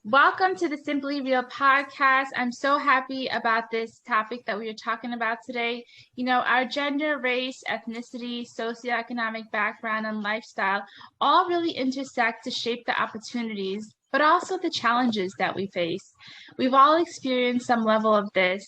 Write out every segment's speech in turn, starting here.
Welcome to the Simply Real podcast. I'm so happy about this topic that we are talking about today. Our gender, race, ethnicity, socioeconomic background, and lifestyle all really intersect to shape the opportunities, but also the challenges that we face. We've all experienced some level of this.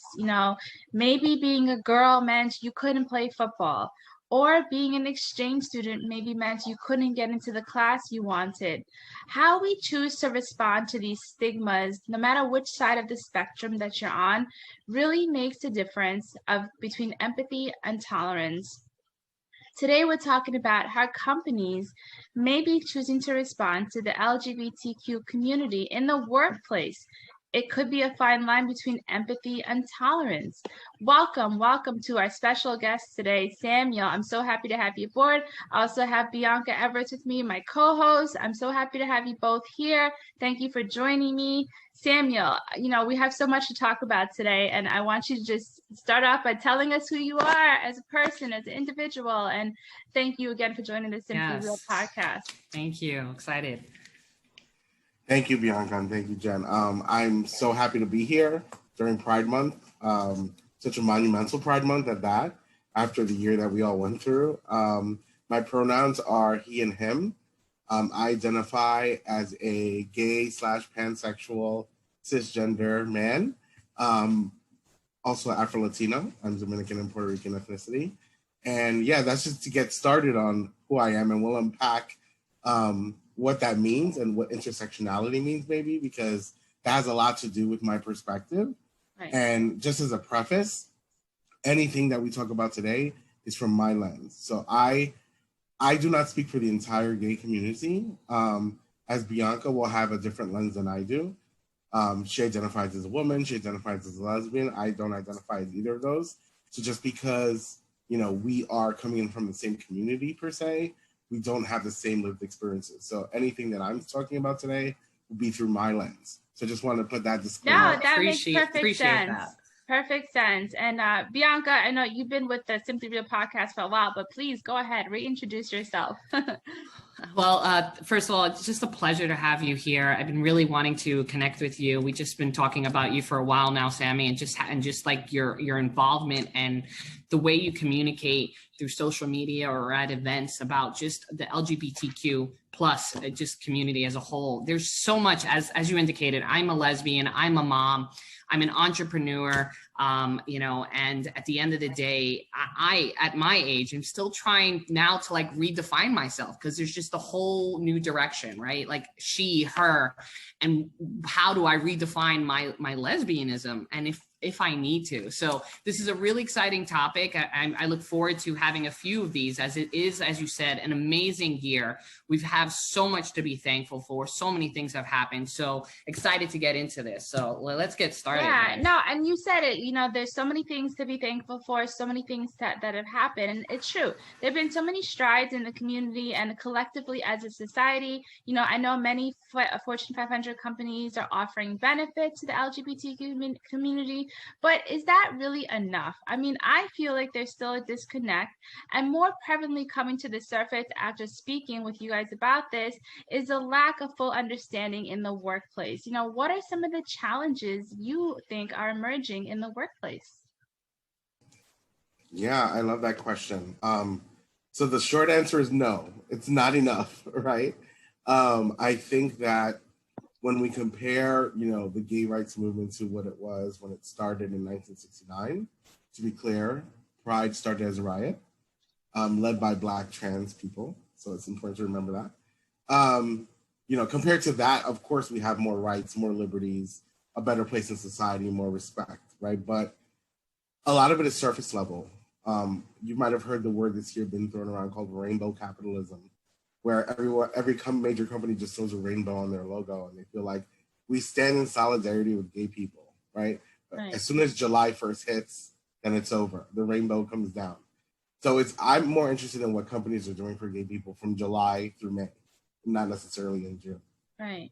Maybe being a girl meant you couldn't play football. Or being an exchange student maybe meant you couldn't get into the class you wanted. How we choose to respond to these stigmas, no matter which side of the spectrum that you're on, really makes a difference between empathy and tolerance. Today, we're talking about how companies may be choosing to respond to the LGBTQ community in the workplace. It could be a fine line between empathy and tolerance. Welcome to our special guest today, Samuel. I'm so happy to have you aboard. I also have Bianca Evertsz with me, my co-host. I'm so happy to have you both here. Thank you for joining me. Samuel, we have so much to talk about today, and I want you to just start off by telling us who you are as a person, as an individual, and thank you again for joining the Simply Real podcast. Thank you. Excited. Thank you, Bianca, and thank you, Jen. I'm so happy to be here during Pride Month, such a monumental Pride Month at that, after the year that we all went through. My pronouns are he and him. I identify as a gay/pansexual cisgender man, also Afro-Latino. I'm Dominican and Puerto Rican ethnicity. And yeah, that's just to get started on who I am, and we'll unpack what that means and what intersectionality means, maybe, because that has a lot to do with my perspective. Right. And just as a preface, anything that we talk about today is from my lens. So I do not speak for the entire gay community, as Bianca will have a different lens than I do. She identifies as a woman, she identifies as a lesbian. I don't identify as either of those. So just because, we are coming in from the same community per se, we don't have the same lived experiences. So anything that I'm talking about today will be through my lens. So just want to put that disclaimer. No, that makes perfect sense. Perfect sense. And Bianca, I know you've been with the Simply Real podcast for a while, but please go ahead, reintroduce yourself. Well, first of all, it's just a pleasure to have you here. I've been really wanting to connect with you. We've just been talking about you for a while now, Sammy, and just like your involvement and the way you communicate through social media or at events about just the LGBTQ plus just community as a whole. There's so much, as you indicated. I'm a lesbian, I'm a mom, I'm an entrepreneur, and at the end of the day, I at my age, I'm still trying now to redefine myself, because there's just a whole new direction, right? Like she, her, and how do I redefine my lesbianism? And if I need to. So this is a really exciting topic. I look forward to having a few of these, as it is, as you said, an amazing year. We've had so much to be thankful for. So many things have happened. So excited to get into this. So let's get started. Yeah, no, and you said it, there's so many things to be thankful for, so many things that have happened. And it's true. There have been so many strides in the community and collectively as a society. I know many Fortune 500 companies are offering benefits to the LGBTQ community. But is that really enough? I mean, I feel like there's still a disconnect, and more prevalently coming to the surface after speaking with you guys about this is a lack of full understanding in the workplace. What are some of the challenges you think are emerging in the workplace? Yeah, I love that question. So the short answer is no, it's not enough, right? I think that when we compare, the gay rights movement to what it was when it started in 1969, to be clear, Pride started as a riot, led by Black trans people. So it's important to remember that. Compared to that, of course, we have more rights, more liberties, a better place in society, more respect, right? But a lot of it is surface level. You might have heard the word this year been thrown around called rainbow capitalism, where every major company just throws a rainbow on their logo, and they feel like we stand in solidarity with gay people, right? Right. As soon as July 1st hits, then it's over. The rainbow comes down. So I'm more interested in what companies are doing for gay people from July through May, not necessarily in June. Right.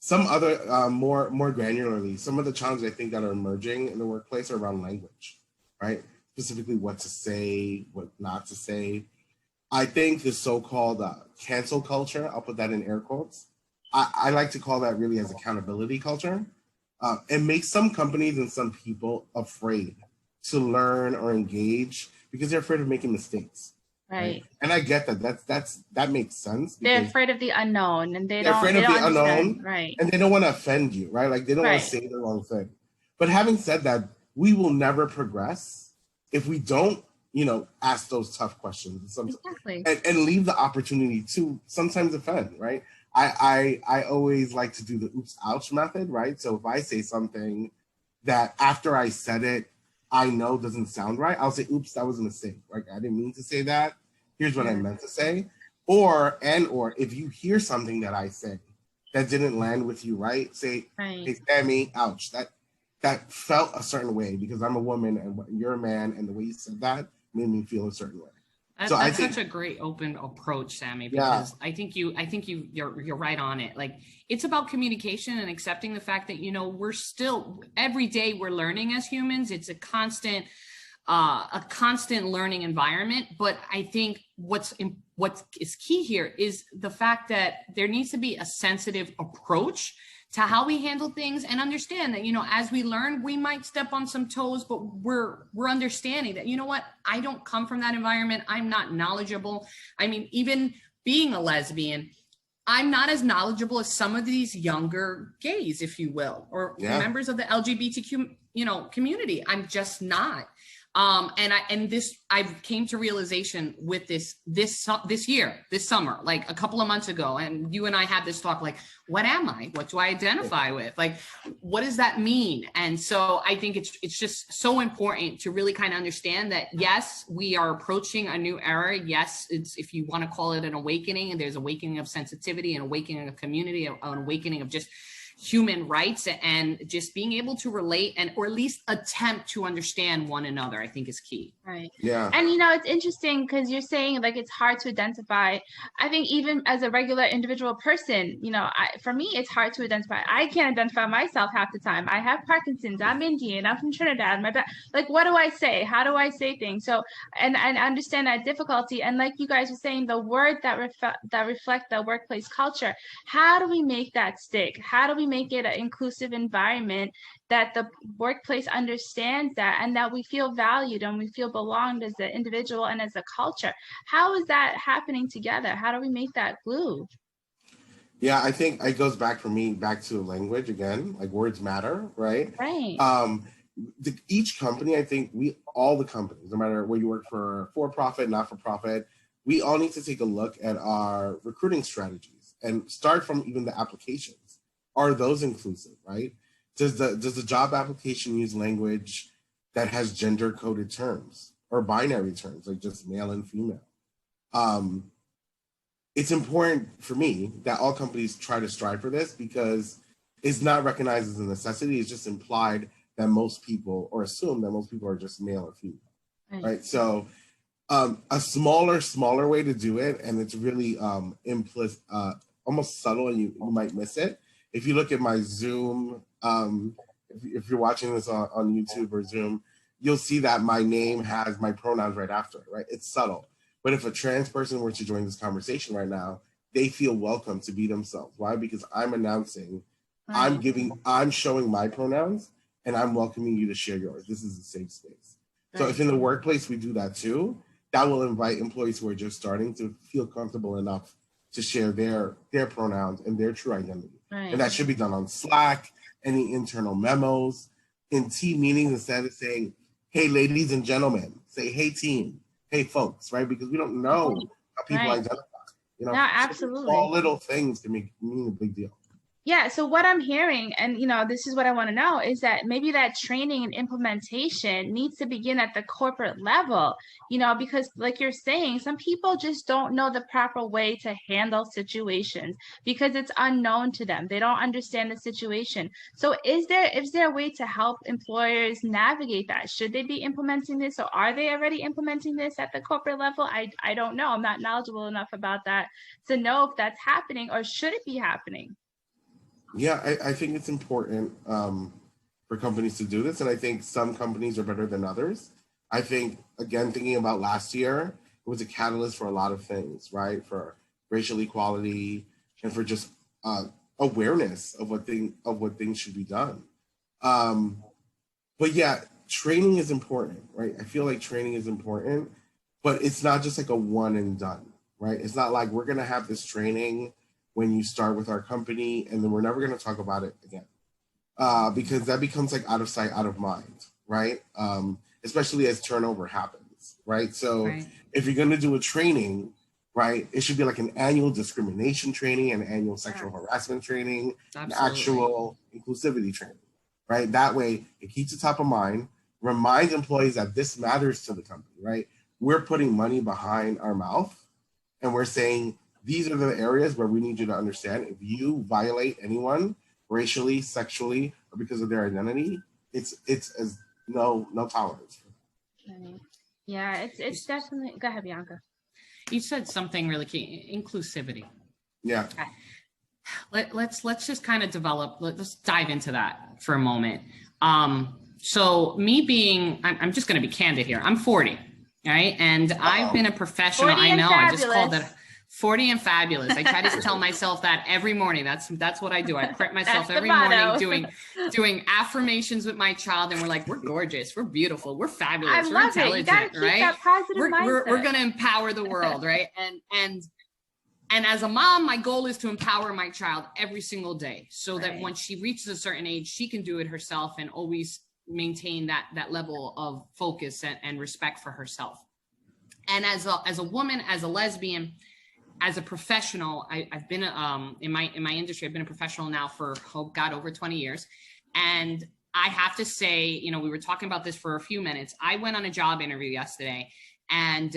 Some other, more granularly, some of the challenges I think that are emerging in the workplace are around language, right? Specifically what to say, what not to say. I think the so-called cancel culture, I'll put that in air quotes, I like to call that really as accountability culture. It makes some companies and some people afraid to learn or engage because they're afraid of making mistakes. Right. And I get that. That makes sense. They're afraid of the unknown, and they're afraid of the unknown, right? And they don't want to offend you, right? Like they don't want to say the wrong thing. But having said that, we will never progress if we don't, ask those tough questions Exactly. and leave the opportunity to sometimes offend, right? I always like to do the oops ouch method, right? So if I say something that after I said it, I know doesn't sound right, I'll say, oops, that was a mistake. Like I didn't mean to say that. Here's what I meant to say. Or if you hear something that I say that didn't land with you, right? Say, hey, Sammy, ouch. That felt a certain way because I'm a woman and you're a man, and the way you said that made me feel a certain way. That's such a great open approach, Sammy, because I think you're right on it. Like it's about communication and accepting the fact that, we're still every day we're learning as humans. It's a constant learning environment. But I think what is key here is the fact that there needs to be a sensitive approach to how we handle things, and understand that, as we learn, we might step on some toes, but we're understanding that, I don't come from that environment. I'm not knowledgeable. I mean, even being a lesbian, I'm not as knowledgeable as some of these younger gays, if you will, or members of the LGBTQ, community. I'm just not. I came to realization with this summer, like a couple of months ago, and you and I had this talk, like, what am I? What do I identify with? Like, what does that mean? And so I think it's just so important to really kind of understand that, yes, we are approaching a new era. Yes, it's, if you want to call it an awakening, and there's awakening of sensitivity, an awakening of community, an awakening of just human rights, and just being able to relate or at least attempt to understand one another, I think is key. Right. Yeah. And it's interesting because you're saying like it's hard to identify. I think even as a regular individual person, for me, it's hard to identify. I can't identify myself half the time. I have Parkinson's. I'm Indian. I'm from Trinidad. Like, what do I say? How do I say things? So, and I understand that difficulty. And like you guys were saying, the word that reflect the workplace culture. How do we make that stick? How do we make it an inclusive environment that the workplace understands that, and that we feel valued and we feel belonged as an individual and as a culture? How is that happening together? How do we make that glue? Yeah, I think it goes back for me back to language again. Like words matter, right? Right. Each company, I think all the companies, no matter where you work for profit, not for profit, we all need to take a look at our recruiting strategies and start from even the applications. Are those inclusive, right? Does the job application use language that has gender coded terms or binary terms, like just male and female? It's important for me that all companies try to strive for this, because it's not recognized as a necessity. It's just implied that most people, or assume that most people, are just male or female, right? So a smaller way to do it, and it's really implicit, almost subtle, and you might miss it. If you look at my Zoom, if you're watching this on YouTube or Zoom, you'll see that my name has my pronouns right after it, right? It's subtle. But if a trans person were to join this conversation right now, they feel welcome to be themselves. Why? Because I'm announcing, I'm showing my pronouns, and I'm welcoming you to share yours. This is a safe space. Right. So if in the workplace we do that too, that will invite employees who are just starting to feel comfortable enough to share their pronouns and their true identity. Right. And that should be done on Slack, any internal memos, in team meetings. Instead of saying, hey, ladies and gentlemen, say, hey, team, hey, folks, right? Because we don't know how people identify. No, absolutely. Small little things can mean a big deal. Yeah, so what I'm hearing, and this is what I want to know, is that maybe that training and implementation needs to begin at the corporate level, because like you're saying, some people just don't know the proper way to handle situations because it's unknown to them. They don't understand the situation. So is there a way to help employers navigate that? Should they be implementing this, or are they already implementing this at the corporate level? I don't know. I'm not knowledgeable enough about that to know if that's happening, or should it be happening? Yeah, I think it's important for companies to do this. And I think some companies are better than others. I think, again, thinking about last year, it was a catalyst for a lot of things, right? For racial equality and for just awareness of what things should be done. But yeah, training is important, right? I feel like training is important, but it's not just like a one and done, right? It's not like we're gonna have this training when you start with our company and then we're never gonna talk about it again. Because that becomes like out of sight, out of mind, right? Especially as turnover happens, right? So if you're gonna do a training, right, it should be like an annual discrimination training, an annual sexual harassment training, an actual inclusivity training, right? That way it keeps it top of mind, reminds employees that this matters to the company, right? We're putting money behind our mouth and we're saying, these are the areas where we need you to understand. If you violate anyone racially, sexually, or because of their identity, it's as no tolerance for that. Yeah, it's definitely. Go ahead, Bianca. You said something really key: inclusivity. Yeah. Let's just kind of let's dive into that for a moment. So me being, I'm just going to be candid here. I'm 40, right? And I've been a professional. I know. I just called it 40 and fabulous. I try to tell myself that every morning. That's what I do. I prep myself every morning doing affirmations with my child, and we're like, we're gorgeous, we're beautiful, we're fabulous, we're intelligent, you gotta keep right? That positive mindset. We're gonna empower the world, right? And as a mom, my goal is to empower my child every single day, so that when she reaches a certain age, she can do it herself and always maintain that level of focus and respect for herself. And as a woman, as a lesbian, as a professional, I've been in my industry. I've been a professional now for over 20 years, and I have to say, we were talking about this for a few minutes. I went on a job interview yesterday, and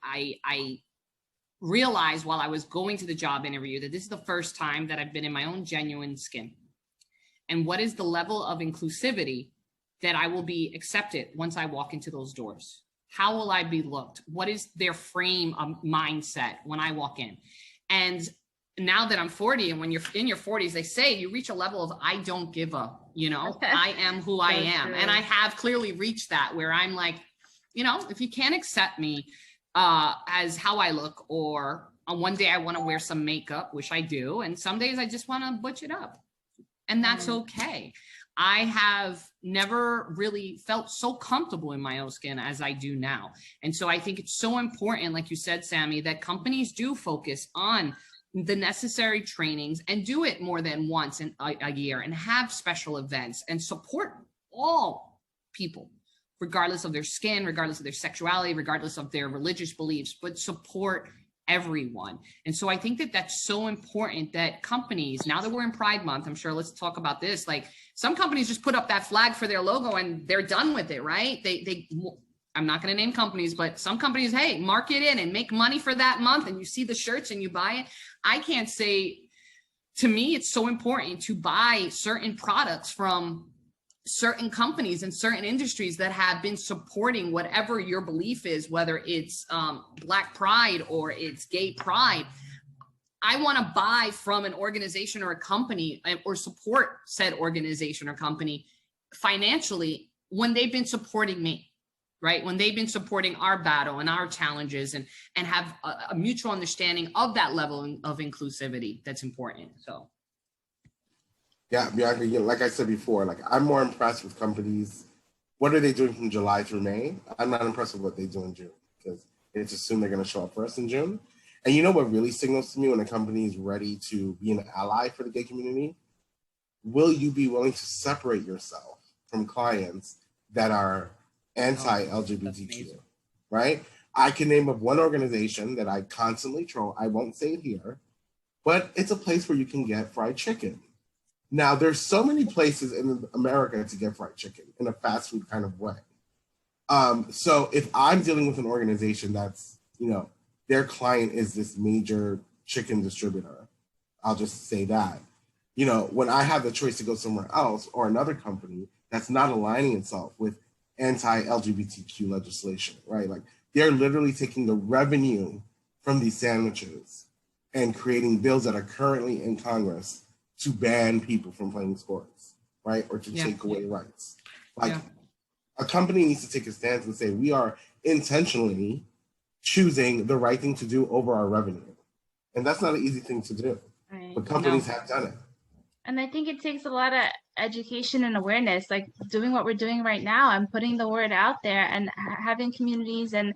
I realized while I was going to the job interview that this is the first time that I've been in my own genuine skin. And what is the level of inclusivity that I will be accepted once I walk into those doors? How will I be looked? What is their frame of mindset when I walk in? And now that I'm 40, and when you're in your 40s, they say you reach a level of I don't give a, I am who I am. And I have clearly reached that where I'm like, if you can't accept me as how I look, or on one day I want to wear some makeup, which I do, and some days I just want to butch it up. And that's okay. I have never really felt so comfortable in my own skin as I do now. And so I think it's so important, like you said, Sammy, that companies do focus on the necessary trainings and do it more than once in a year, and have special events and support all people, regardless of their skin, regardless of their sexuality, regardless of their religious beliefs, but support everyone. And so I think that that's so important that companies, now that we're in Pride Month, I'm sure let's talk about this, like some companies just put up that flag for their logo and they're done with it, right? I'm not going to name companies, but some companies, hey, mark it in and make money for that month, and you see the shirts and you buy it. I can't say, to me, it's so important to buy certain products from certain companies and certain industries that have been supporting whatever your belief is, whether it's Black Pride or it's Gay Pride. I want to buy from an organization or a company, or support said organization or company financially when they've been supporting me, right? When they've been supporting our battle and our challenges, and have a mutual understanding of that level of inclusivity that's important. So. Yeah, Bianca, like I said before, like I'm more impressed with companies. What are they doing from July through May? I'm not impressed with what they do in June, because they just assume they're going to show up for us in June. And you know what really signals to me when a company is ready to be an ally for the gay community? Will you be willing to separate yourself from clients that are anti-LGBTQ, right? I can name up one organization that I constantly troll. I won't say it here, but it's a place where you can get fried chicken. Now, there's so many places in America to get fried chicken in a fast food kind of way. So if I'm dealing with an organization that's, their client is this major chicken distributor, I'll just say that, when I have the choice to go somewhere else or another company that's not aligning itself with anti-LGBTQ legislation, right? Like they're literally taking the revenue from these sandwiches and creating bills that are currently in Congress to ban people from playing sports, right? Or to take away rights. Like a company needs to take a stance and say, we are intentionally choosing the right thing to do over our revenue. And that's not an easy thing to do. Right. but companies have done it. And I think it takes a lot of education and awareness, like doing what we're doing right now and putting the word out there and having communities and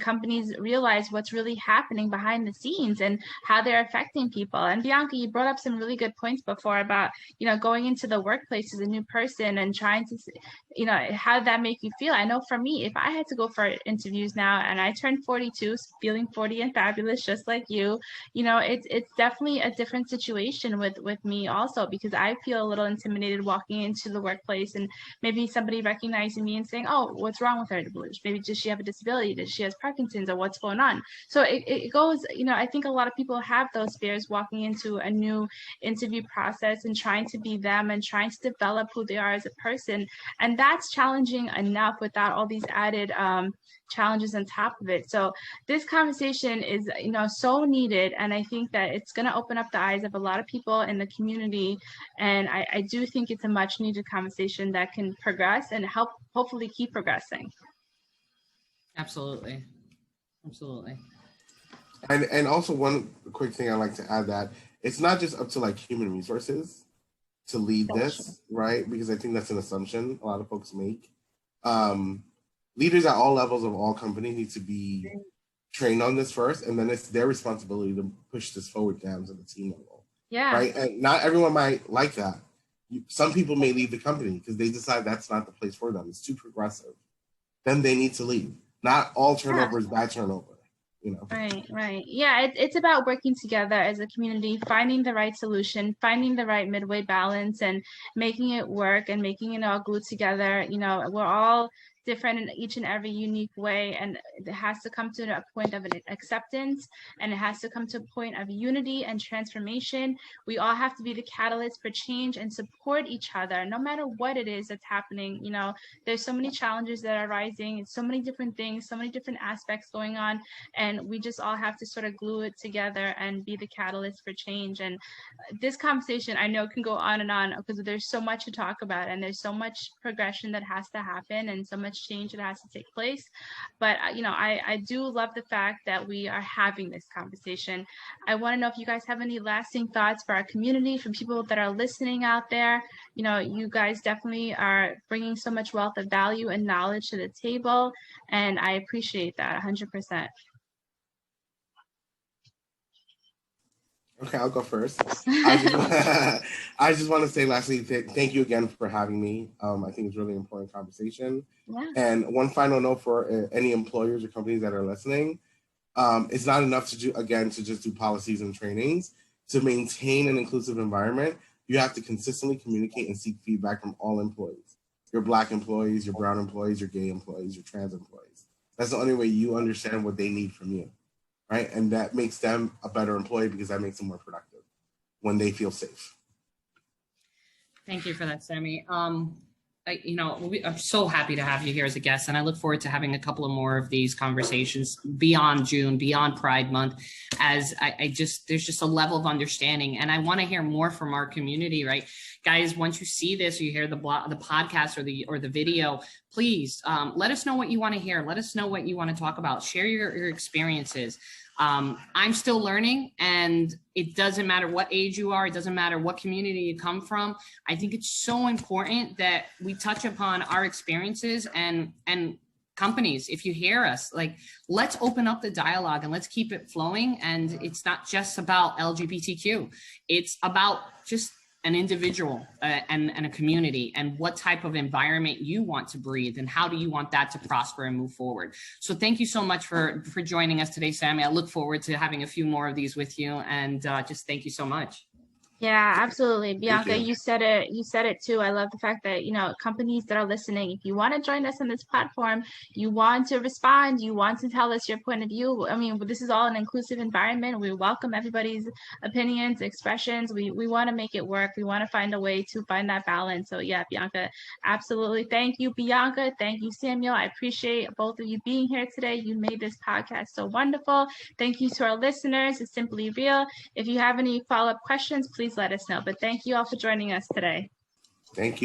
companies realize what's really happening behind the scenes and how they're affecting people. And Bianca, you brought up some really good points before about, going into the workplace as a new person and trying to, how did that make you feel? I know for me, if I had to go for interviews now and I turned 42, feeling 40 and fabulous, just like you, it's definitely a different situation with me also, because I feel a little intimidated walking into the workplace and maybe somebody recognizing me and saying, oh, what's wrong with her? Maybe does she have a disability? Does she has Parkinson's, or what's going on? So it goes, I think a lot of people have those fears walking into a new interview process and trying to be them and trying to develop who they are as a person. And that's challenging enough without all these added challenges on top of it. So this conversation is, so needed. And I think that it's going to open up the eyes of a lot of people in the community. And I do think it's a much needed conversation that can progress and help hopefully keep progressing. Absolutely. Absolutely. And also one quick thing I'd like to add, that it's not just up to like human resources to lead this, right? Because I think that's an assumption a lot of folks make. Leaders at all levels of all companies need to be trained on this first, and then it's their responsibility to push this forward down to the team level. Yeah. Right. And not everyone might like that. Some people may leave the company because they decide that's not the place for them. It's too progressive. Then they need to leave. Not all turnover is bad turnover. Right. Yeah, it's about working together as a community, finding the right solution, finding the right midway balance, and making it work and making it all glue together. We're all different in each and every unique way, and it has to come to a point of an acceptance, and it has to come to a point of unity and transformation. We all have to be the catalyst for change and support each other, no matter what it is that's happening. There's so many challenges that are rising, so many different things, so many different aspects going on, and we just all have to sort of glue it together and be the catalyst for change. And this conversation, I know, can go on and on because there's so much to talk about, and there's so much progression that has to happen and so much change that has to take place. But I do love the fact that we are having this conversation. I want to know if you guys have any lasting thoughts for our community, for people that are listening out there. You guys definitely are bringing so much wealth of value and knowledge to the table, and I appreciate that 100%. Okay, I'll go first. I just want to say lastly, thank you again for having me. I think it's a really important conversation. Yeah. And one final note for any employers or companies that are listening, it's not enough to just do policies and trainings. To maintain an inclusive environment, you have to consistently communicate and seek feedback from all employees. Your Black employees, your brown employees, your gay employees, your trans employees. That's the only way you understand what they need from you. Right. And that makes them a better employee because that makes them more productive when they feel safe. Thank you for that, Sammy. I'm so happy to have you here as a guest, and I look forward to having a couple of more of these conversations beyond June, beyond Pride Month, as there's just a level of understanding, and I want to hear more from our community, right? Guys, once you see this, or you hear the podcast or the video, please let us know what you want to hear. Let us know what you want to talk about. Share your experiences. I'm still learning, and it doesn't matter what age you are. It doesn't matter what community you come from. I think it's so important that we touch upon our experiences and companies. If you hear us, let's open up the dialogue and let's keep it flowing. And it's not just about LGBTQ. It's about just an individual and a community, and what type of environment you want to breathe, and how do you want that to prosper and move forward. So thank you so much for joining us today, Sammy. I look forward to having a few more of these with you, and just thank you so much. Yeah, absolutely. Bianca, you said it too. I love the fact that, companies that are listening, if you want to join us on this platform, you want to respond, you want to tell us your point of view. I mean, this is all an inclusive environment. We welcome everybody's opinions, expressions. We want to make it work. We want to find a way to find that balance. So yeah, Bianca, absolutely. Thank you, Bianca. Thank you, Samuel. I appreciate both of you being here today. You made this podcast so wonderful. Thank you to our listeners. It's Simply Real. If you have any follow-up questions, please let us know. But thank you all for joining us today. Thank you.